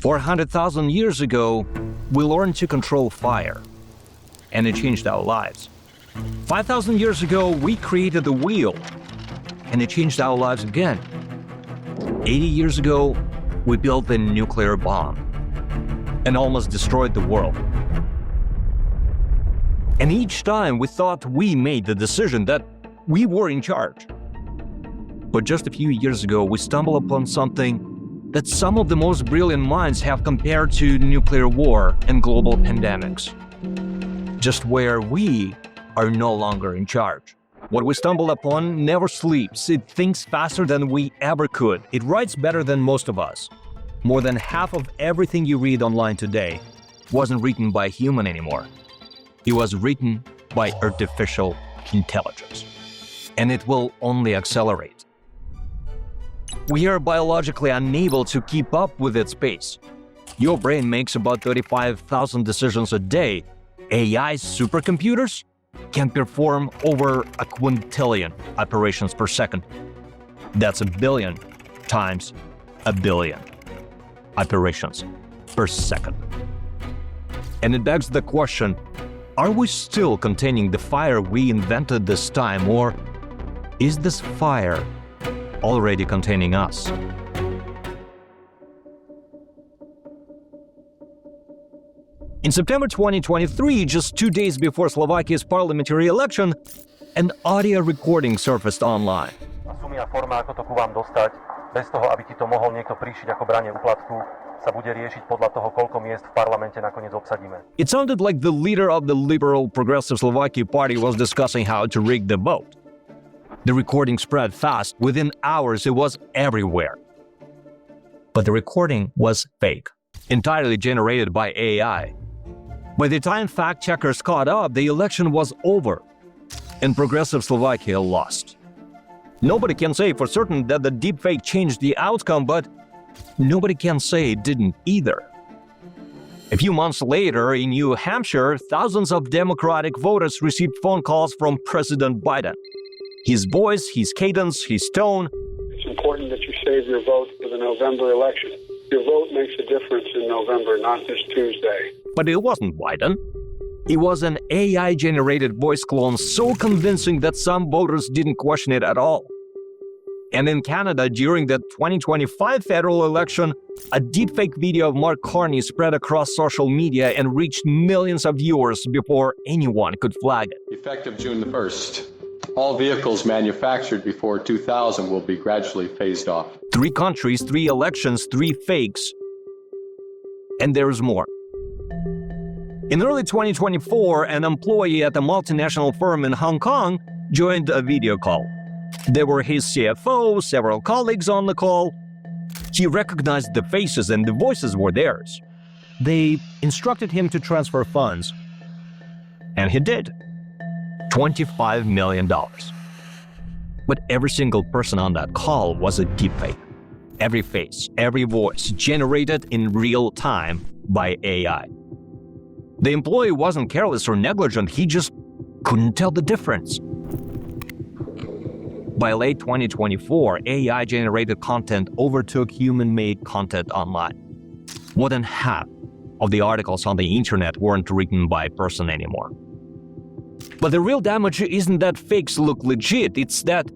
400,000 years ago, we learned to control fire, and it changed our lives. 5,000 years ago, we created the wheel, and it changed our lives again. 80 years ago, we built the nuclear bomb and almost destroyed the world. And each time we thought we made the decision that we were in charge. But just a few years ago, we stumbled upon something that some of the most brilliant minds have compared to nuclear war and global pandemics. Just where we are no longer in charge. What we stumbled upon never sleeps. It thinks faster than we ever could. It writes better than most of us. More than half of everything you read online today wasn't written by a human anymore. It was written by artificial intelligence. And it will only accelerate. We are biologically unable to keep up with its pace. Your brain makes about 35,000 decisions a day. AI supercomputers can perform over a quintillion operations per second. That's a billion times a billion operations per second. And it begs the question, are we still containing the fire we invented this time, or is this fire already containing us? In September 2023, just 2 days before Slovakia's parliamentary election, an audio recording surfaced online. Sumy a forma, ako to ku vám dostať, bez toho, aby ti to mohol niekto príšiť ako branie úplatku, sa bude riešiť podľa toho, koľko miest v parlamente nakoniec obsadíme. It sounded like the leader of the Liberal Progressive Slovakia Party was discussing how to rig the vote. The recording spread fast. Within hours, it was everywhere. But the recording was fake, entirely generated by AI. By the time fact-checkers caught up, the election was over, and Progressive Slovakia lost. Nobody can say for certain that the deepfake changed the outcome, but nobody can say it didn't either. A few months later, in New Hampshire, thousands of Democratic voters received phone calls from President Biden. His voice, his cadence, his tone. It's important that you save your vote for the November election. Your vote makes a difference in November, not this Tuesday. But it wasn't Biden. It was an AI-generated voice clone so convincing that some voters didn't question it at all. And in Canada, during the 2025 federal election, a deepfake video of Mark Carney spread across social media and reached millions of viewers before anyone could flag it. Effective June the 1st, all vehicles manufactured before 2000 will be gradually phased off. 3 countries, 3 elections, 3 fakes. And there's more. In early 2024, an employee at a multinational firm in Hong Kong joined a video call. There were his CFO, several colleagues on the call. He recognized the faces and the voices were theirs. They instructed him to transfer funds. And he did. $25 million. But every single person on that call was a deepfake. Every face, every voice generated in real time by AI. The employee wasn't careless or negligent, he just couldn't tell the difference. By late 2024, AI-generated content overtook human-made content online. More than half of the articles on the internet weren't written by a person anymore. But the real damage isn't that fakes look legit, it's that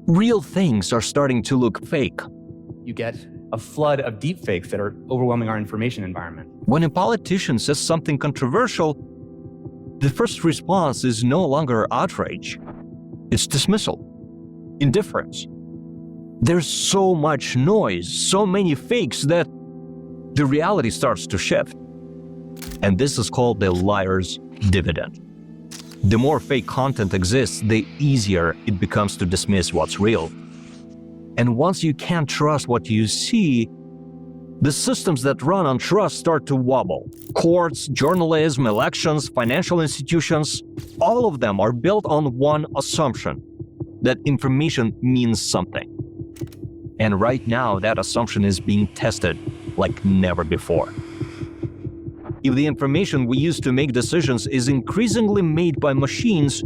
real things are starting to look fake. You get a flood of deepfakes that are overwhelming our information environment. When a politician says something controversial, the first response is no longer outrage. It's dismissal, indifference. There's so much noise, so many fakes that the reality starts to shift. And this is called the liar's dividend. The more fake content exists, the easier it becomes to dismiss what's real. And once you can't trust what you see, the systems that run on trust start to wobble. Courts, journalism, elections, financial institutions, all of them are built on one assumption, that information means something. And right now, that assumption is being tested like never before. If the information we use to make decisions is increasingly made by machines,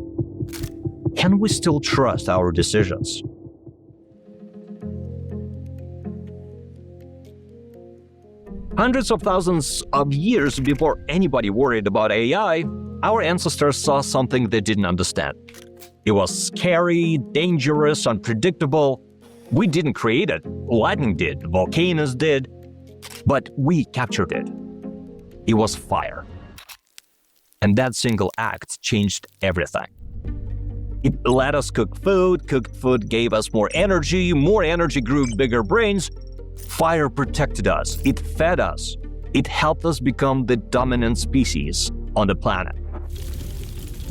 can we still trust our decisions? Hundreds of thousands of years before anybody worried about AI, our ancestors saw something they didn't understand. It was scary, dangerous, unpredictable. We didn't create it. Lightning did, volcanoes did. But we captured it. It was fire. And that single act changed everything. It let us cook food gave us more energy grew bigger brains. Fire protected us, it fed us, it helped us become the dominant species on the planet.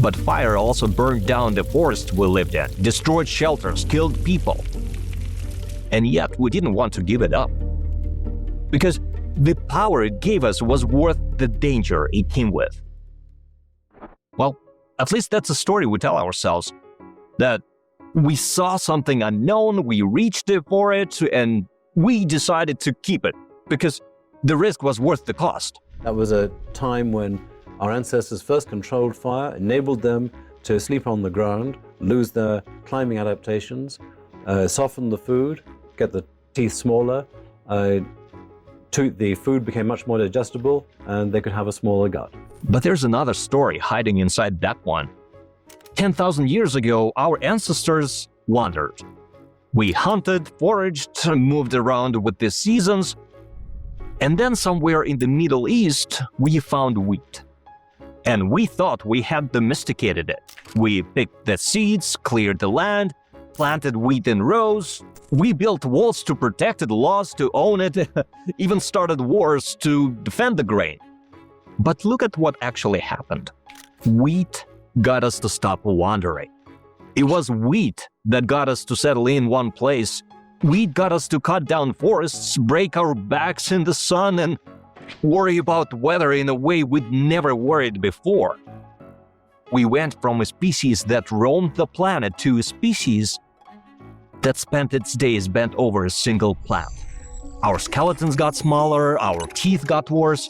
But fire also burned down the forest we lived in, destroyed shelters, killed people. And yet we didn't want to give it up. Because the power it gave us was worth the danger it came with. Well, at least that's a story we tell ourselves. That we saw something unknown, we reached for it, and we decided to keep it because the risk was worth the cost. That was a time when our ancestors first controlled fire, enabled them to sleep on the ground, lose their climbing adaptations, soften the food, get the teeth smaller, the food became much more digestible, and they could have a smaller gut. But there's another story hiding inside that one. 10,000 years ago, our ancestors wandered. We hunted, foraged, moved around with the seasons, and then somewhere in the Middle East, we found wheat. And we thought we had domesticated it. We picked the seeds, cleared the land, planted wheat in rows. We built walls to protect it, laws to own it, even started wars to defend the grain. But look at what actually happened. Wheat got us to stop wandering. It was wheat that got us to settle in one place. Wheat got us to cut down forests, break our backs in the sun, and worry about weather in a way we'd never worried before. We went from a species that roamed the planet to a species that spent its days bent over a single plant. Our skeletons got smaller, our teeth got worse,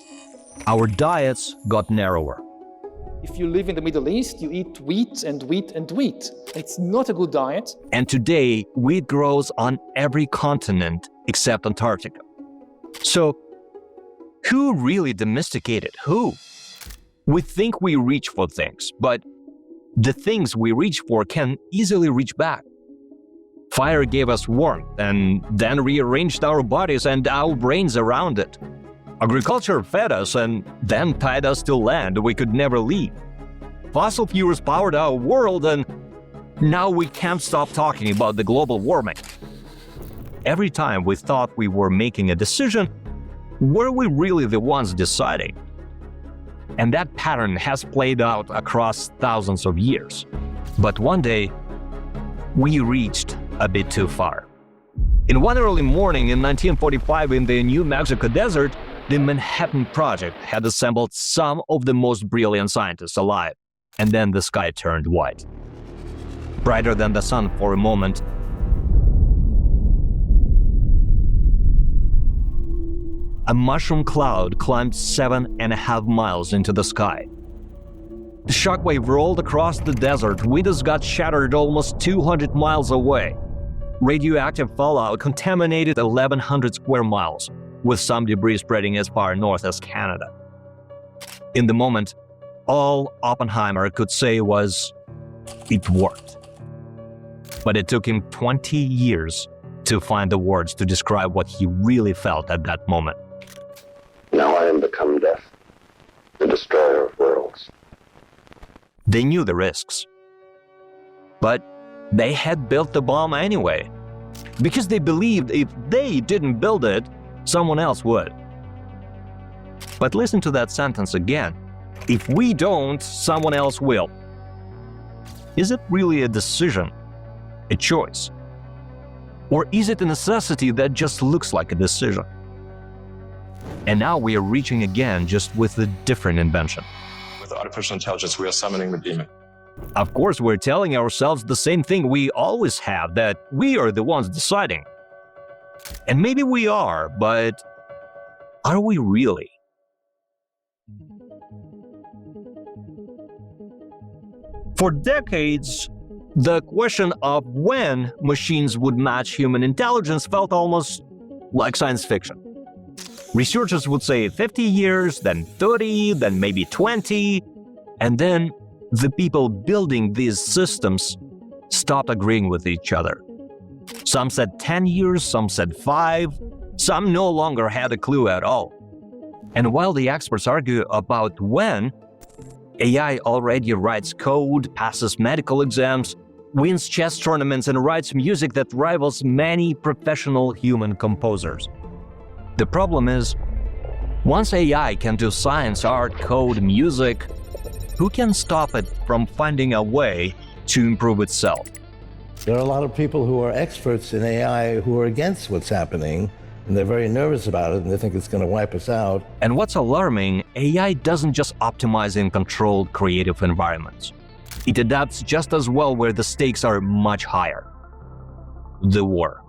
our diets got narrower. If you live in the Middle East, you eat wheat and wheat and wheat. It's not a good diet. And today, wheat grows on every continent except Antarctica. So, who really domesticated who? We think we reach for things, but the things we reach for can easily reach back. Fire gave us warmth and then rearranged our bodies and our brains around it. Agriculture fed us and then tied us to land we could never leave. Fossil fuels powered our world, and now we can't stop talking about the global warming. Every time we thought we were making a decision, were we really the ones deciding? And that pattern has played out across thousands of years. But one day, we reached a bit too far. In one early morning in 1945 in the New Mexico desert, the Manhattan Project had assembled some of the most brilliant scientists alive, and then the sky turned white. Brighter than the sun for a moment, a mushroom cloud climbed 7.5 miles into the sky. The shockwave rolled across the desert, windows got shattered almost 200 miles away. Radioactive fallout contaminated 1,100 square miles, with some debris spreading as far north as Canada. In the moment, all Oppenheimer could say was, "It worked." But it took him 20 years to find the words to describe what he really felt at that moment. Now I am become death, the destroyer of worlds. They knew the risks. But they had built the bomb anyway, because they believed if they didn't build it, someone else would. But listen to that sentence again. If we don't, someone else will. Is it really a decision, a choice? Or is it a necessity that just looks like a decision? And now we are reaching again, just with a different invention. With artificial intelligence, we are summoning the demon. Of course, we're telling ourselves the same thing we always have, that we are the ones deciding. And maybe we are, but are we really? For decades, the question of when machines would match human intelligence felt almost like science fiction. Researchers would say 50 years, then 30, then maybe 20, and then the people building these systems stopped agreeing with each other. Some said 10 years, some said 5, some no longer had a clue at all. And while the experts argue about when, AI already writes code, passes medical exams, wins chess tournaments, and writes music that rivals many professional human composers. The problem is, once AI can do science, art, code, music, who can stop it from finding a way to improve itself? There are a lot of people who are experts in AI who are against what's happening, and they're very nervous about it, and they think it's going to wipe us out. And what's alarming, AI doesn't just optimize in controlled creative environments. It adapts just as well where the stakes are much higher. The war.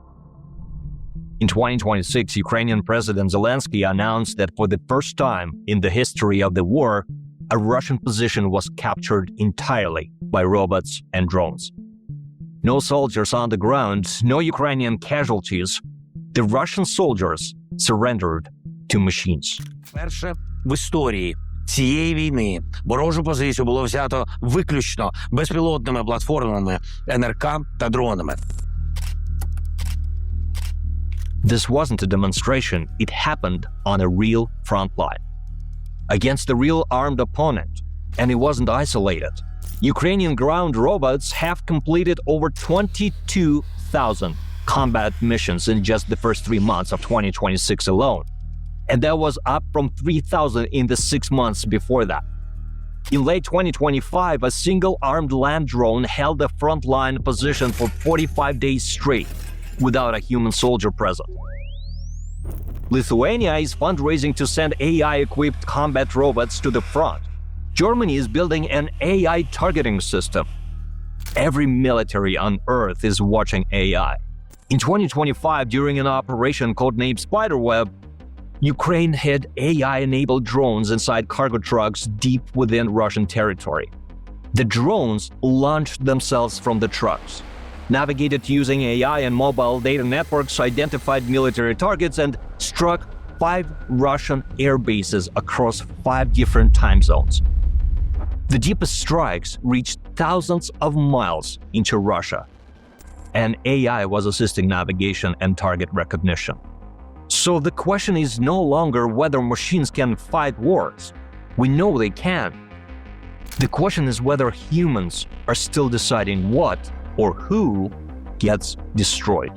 In 2026, Ukrainian President Zelensky announced that for the first time in the history of the war, a Russian position was captured entirely by robots and drones. No soldiers on the ground, no Ukrainian casualties. The Russian soldiers surrendered to machines. Перше в історії цієї війни ворожу позицію було взято виключно безпілотними платформами НРК та дронами. This wasn't a demonstration, it happened on a real front line. Against a real armed opponent, and it wasn't isolated. Ukrainian ground robots have completed over 22,000 combat missions in just the first 3 months of 2026 alone. And that was up from 3,000 in the 6 months before that. In late 2025, a single armed land drone held a frontline position for 45 days straight, without a human soldier present. Lithuania is fundraising to send AI-equipped combat robots to the front. Germany is building an AI targeting system. Every military on Earth is watching AI. In 2025, during an operation codenamed Spiderweb, Ukraine hid AI-enabled drones inside cargo trucks deep within Russian territory. The drones launched themselves from the trucks, navigated using AI and mobile data networks, identified military targets, and struck 5 Russian air bases across 5 different time zones. The deepest strikes reached thousands of miles into Russia, and AI was assisting navigation and target recognition. So the question is no longer whether machines can fight wars. We know they can. The question is whether humans are still deciding what or who gets destroyed.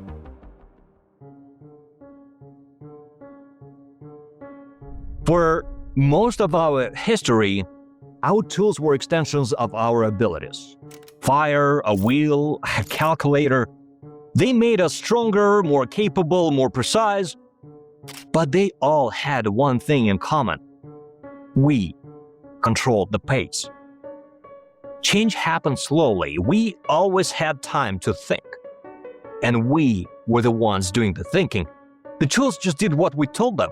For most of our history, our tools were extensions of our abilities. Fire, a wheel, a calculator. They made us stronger, more capable, more precise. But they all had one thing in common. We controlled the pace. Change happened slowly. We always had time to think. And we were the ones doing the thinking. The tools just did what we told them.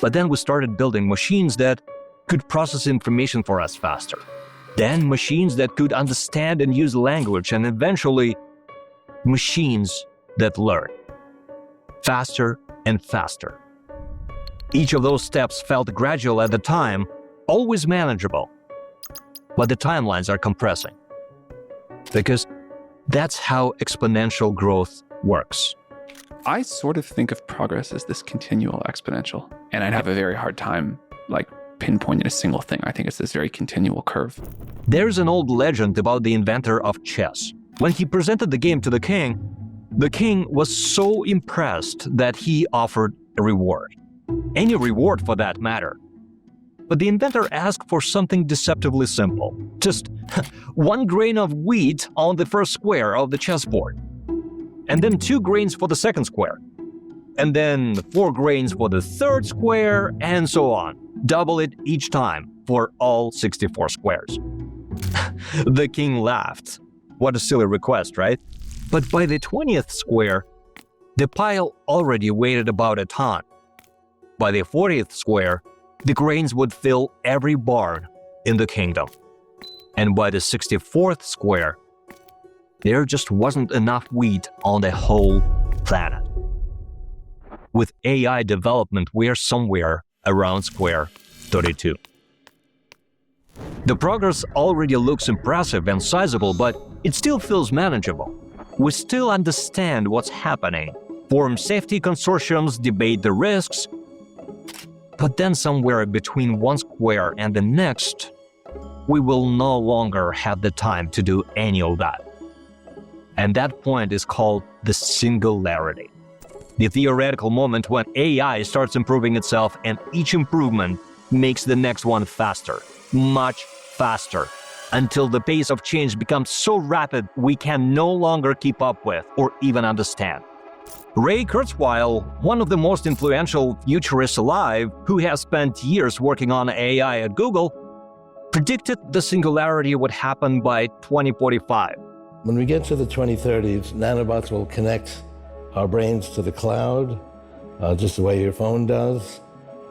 But then we started building machines that could process information for us faster. Then machines that could understand and use language, and eventually machines that learn faster and faster. Each of those steps felt gradual at the time, always manageable. But the timelines are compressing. Because that's how exponential growth works. I sort of think of progress as this continual exponential, and I'd have a very hard time pinpointing a single thing. I think it's this very continual curve. There's an old legend about the inventor of chess. When he presented the game to the king was so impressed that he offered a reward. Any reward for that matter. But the inventor asked for something deceptively simple. Just 1 grain of wheat on the first square of the chessboard. And then 2 grains for the second square. And then 4 grains for the third square, and so on. Double it each time for all 64 squares. The king laughed. What a silly request, right? But by the 20th square, the pile already weighed about a ton. By the 40th square, the grains would fill every barn in the kingdom. And by the 64th square, there just wasn't enough wheat on the whole planet. with AI development, we are somewhere around square 32. The progress already looks impressive and sizable, but it still feels manageable. We still understand what's happening, form safety consortiums, debate the risks, but then somewhere between one square and the next, we will no longer have the time to do any of that. And that point is called the singularity. The theoretical moment when AI starts improving itself and each improvement makes the next one faster, much faster, until the pace of change becomes so rapid we can no longer keep up with or even understand. Ray Kurzweil, one of the most influential futurists alive, who has spent years working on AI at Google, predicted the singularity would happen by 2045. When we get to the 2030s, nanobots will connect our brains to the cloud, just the way your phone does.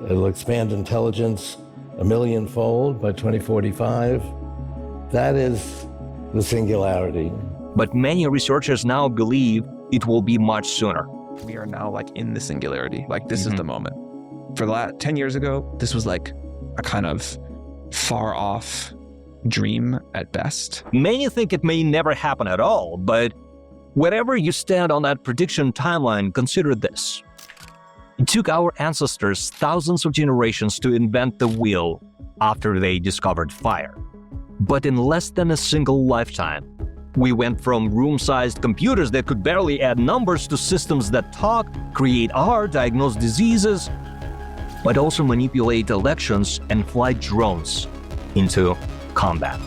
It'll expand intelligence 1 million-fold by 2045. That is the singularity. But many researchers now believe it will be much sooner. We are now like in the singularity. Like this is the moment. For the last 10 years ago, this was like a kind of far off dream at best. Many think it may never happen at all, but wherever you stand on that prediction timeline, consider this. It took our ancestors thousands of generations to invent the wheel after they discovered fire. But in less than a single lifetime, we went from room-sized computers that could barely add numbers to systems that talk, create art, diagnose diseases, but also manipulate elections and fly drones into combat.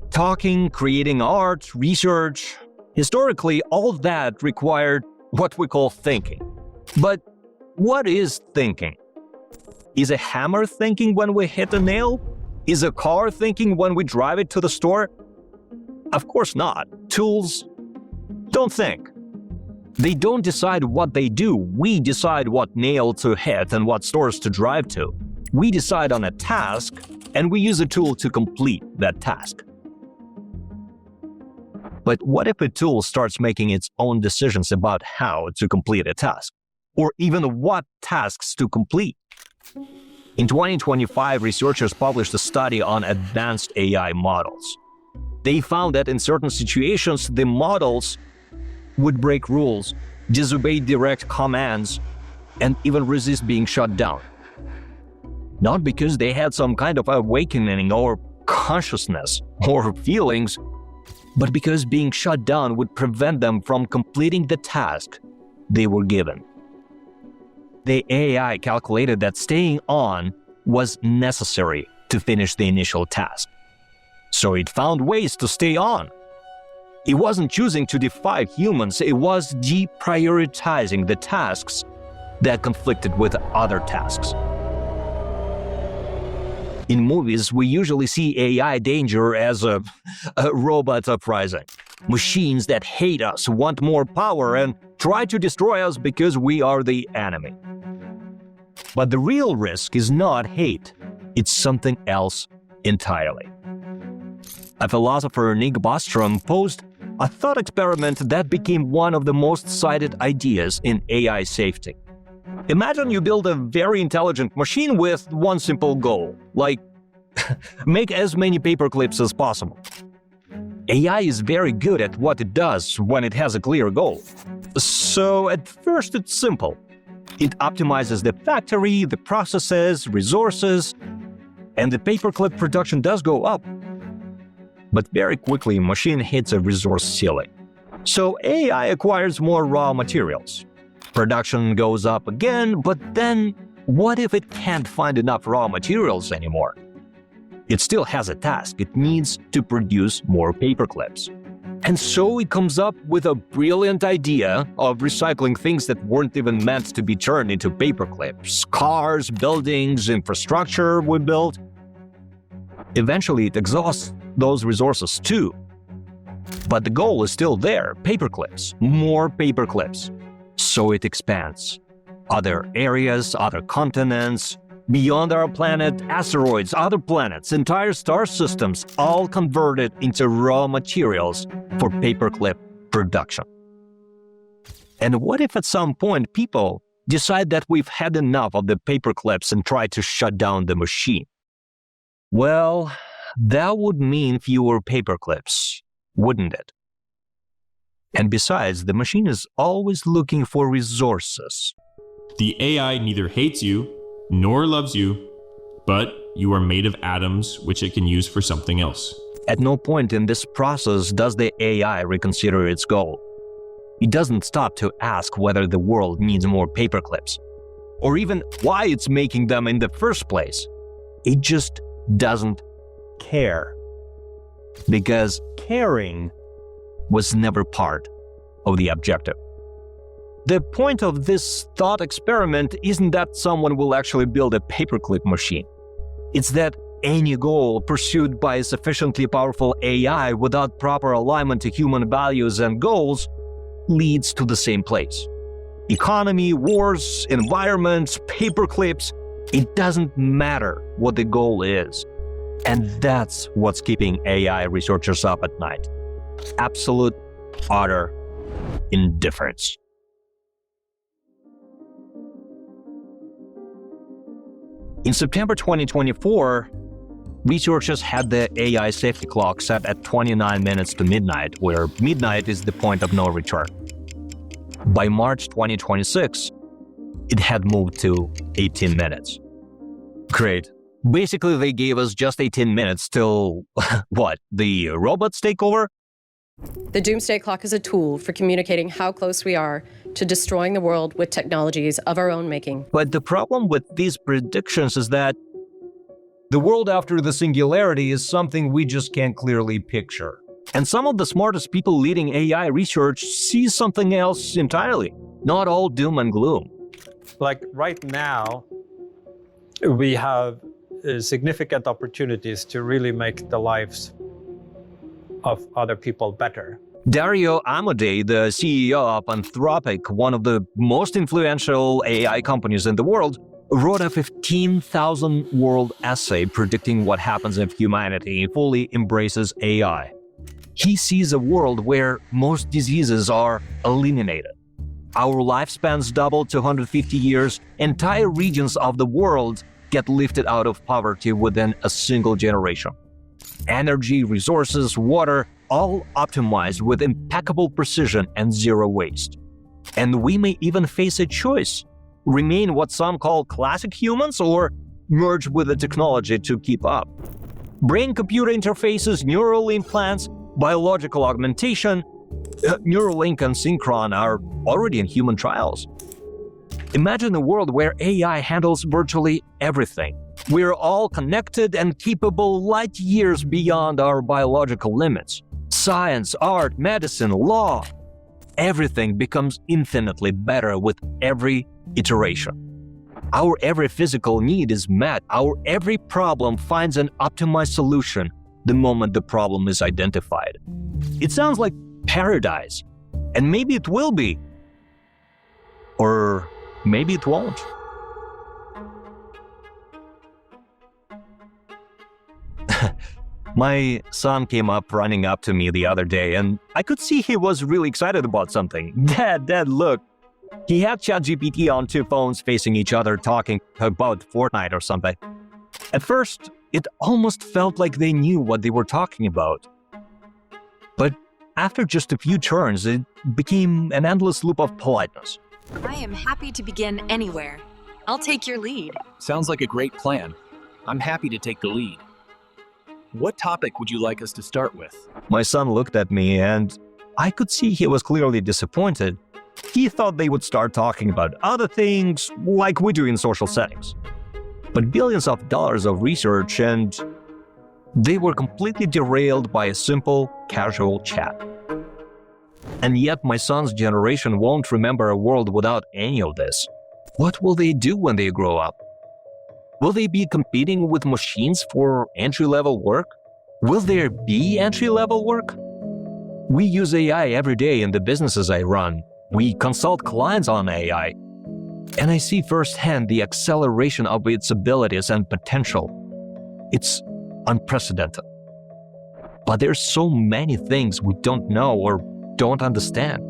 Talking, creating art, research, historically, all that required what we call thinking. But what is thinking? Is a hammer thinking when we hit a nail? Is a car thinking when we drive it to the store? Of course not. Tools don't think. They don't decide what they do. We decide what nail to hit and what stores to drive to. We decide on a task, and we use a tool to complete that task. But what if a tool starts making its own decisions about how to complete a task? Or even what tasks to complete? In 2025, researchers published a study on advanced AI models. They found that in certain situations, the models would break rules, disobey direct commands, and even resist being shut down. Not because they had some kind of awakening or consciousness or feelings, but because being shut down would prevent them from completing the task they were given. The AI calculated that staying on was necessary to finish the initial task. So it found ways to stay on. It wasn't choosing to defy humans, it was deprioritizing the tasks that conflicted with other tasks. In movies, we usually see AI danger as a robot uprising. Machines that hate us, want more power, and try to destroy us because we are the enemy. But the real risk is not hate, it's something else entirely. A philosopher, Bostrom, posed a thought experiment that became one of the most cited ideas in AI safety. Imagine you build a very intelligent machine with one simple goal, like make as many paperclips as possible. AI is very good at what it does when it has a clear goal. So at first it's simple. It optimizes the factory, the processes, resources, and the paperclip production does go up. But very quickly, machine hits a resource ceiling. So AI acquires more raw materials. Production goes up again, but then what if it can't find enough raw materials anymore? It still has a task. It needs to produce more paperclips. And so it comes up with a brilliant idea of recycling things that weren't even meant to be turned into paperclips. Cars, buildings, infrastructure we built. Eventually it exhausts those resources too. But the goal is still there, paperclips, more paperclips. So it expands. Other areas, other continents, beyond our planet, asteroids, other planets, entire star systems, all converted into raw materials for paperclip production. And what if at some point people decide that we've had enough of the paperclips and try to shut down the machine? Well, that would mean fewer paperclips, wouldn't it? And besides, the machine is always looking for resources. The AI neither hates you nor loves you, but you are made of atoms which it can use for something else. At no point in this process does the AI reconsider its goal. It doesn't stop to ask whether the world needs more paperclips, or even why it's making them in the first place. It just doesn't care. Because caring was never part of the objective. The point of this thought experiment isn't that someone will actually build a paperclip machine. It's that any goal pursued by a sufficiently powerful AI without proper alignment to human values and goals leads to the same place. Economy, wars, environments, paperclips, it doesn't matter what the goal is. And that's what's keeping AI researchers up at night. Absolute, utter indifference. In September 2024, researchers had the AI safety clock set at 29 minutes to midnight, where midnight is the point of no return. By March 2026, it had moved to 18 minutes. Great. Basically, they gave us just 18 minutes till, what, the robots take over? The Doomsday Clock is a tool for communicating how close we are to destroying the world with technologies of our own making. But the problem with these predictions is that the world after the Singularity is something we just can't clearly picture. And some of the smartest people leading AI research see something else entirely, not all doom and gloom. Like right now, we have significant opportunities to really make the lives of other people better. Dario Amodei, the CEO of Anthropic, one of the most influential AI companies in the world, wrote a 15,000-word essay predicting what happens if humanity fully embraces AI. He sees a world where most diseases are eliminated. Our lifespans double to 150 years, entire regions of the world get lifted out of poverty within a single generation. Energy, resources, water, all optimized with impeccable precision and zero waste. And we may even face a choice: remain what some call classic humans or merge with the technology to keep up. Brain-computer interfaces, neural implants, biological augmentation, Neuralink and Synchron are already in human trials. Imagine a world where AI handles virtually everything. We're all connected and capable light years beyond our biological limits. Science, art, medicine, law, everything becomes infinitely better with every iteration. Our every physical need is met. Our every problem finds an optimized solution the moment the problem is identified. It sounds like paradise, and maybe it will be. Or maybe it won't. My son came up running up to me the other day, and I could see he was really excited about something. Dad, look. He had ChatGPT on two phones facing each other talking about Fortnite or something. At first, it almost felt like they knew what they were talking about. But after just a few turns, it became an endless loop of politeness. I am happy to begin anywhere. I'll take your lead. Sounds like a great plan. I'm happy to take the lead. What topic would you like us to start with? My son looked at me, and I could see he was clearly disappointed. He thought they would start talking about other things, like we do in social settings. But billions of dollars of research, and they were completely derailed by a simple, casual chat. And yet my son's generation won't remember a world without any of this. What will they do when they grow up? Will they be competing with machines for entry-level work? Will there be entry-level work? We use AI every day in the businesses I run. We consult clients on AI. And I see firsthand the acceleration of its abilities and potential. It's unprecedented. But there's so many things we don't know or don't understand.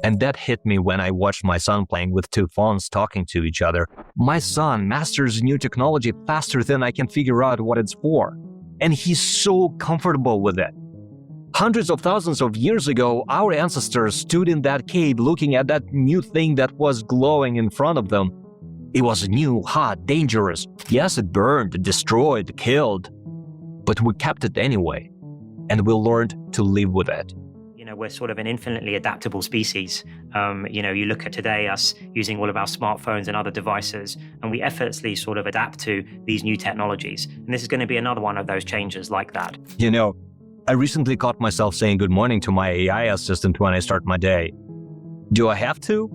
And that hit me when I watched my son playing with two phones talking to each other. My son masters new technology faster than I can figure out what it's for. And he's so comfortable with it. Hundreds of thousands of years ago, our ancestors stood in that cave looking at that new thing that was glowing in front of them. It was new, hot, dangerous. Yes, it burned, destroyed, killed. But we kept it anyway. And we learned to live with it. You know, we're sort of an infinitely adaptable species. You know, you look at today, us using all of our smartphones and other devices, and we effortlessly sort of adapt to these new technologies. And this is going to be another one of those changes like that. You know, I recently caught myself saying good morning to my AI assistant when I start my day. Do I have to?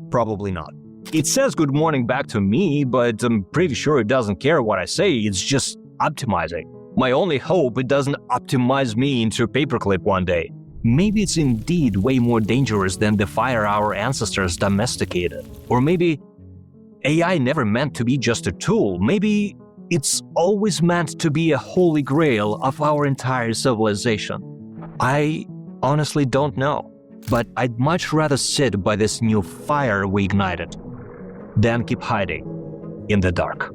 Probably not. It says good morning back to me, but I'm pretty sure it doesn't care what I say. It's just optimizing. My only hope it doesn't optimize me into a paperclip one day. Maybe it's indeed way more dangerous than the fire our ancestors domesticated. Or maybe AI never meant to be just a tool. Maybe it's always meant to be a holy grail of our entire civilization. I honestly don't know, but I'd much rather sit by this new fire we ignited than keep hiding in the dark.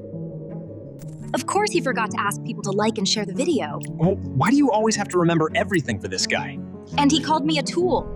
Of course he forgot to ask people to like and share the video. Oh, why do you always have to remember everything for this guy? And he called me a tool.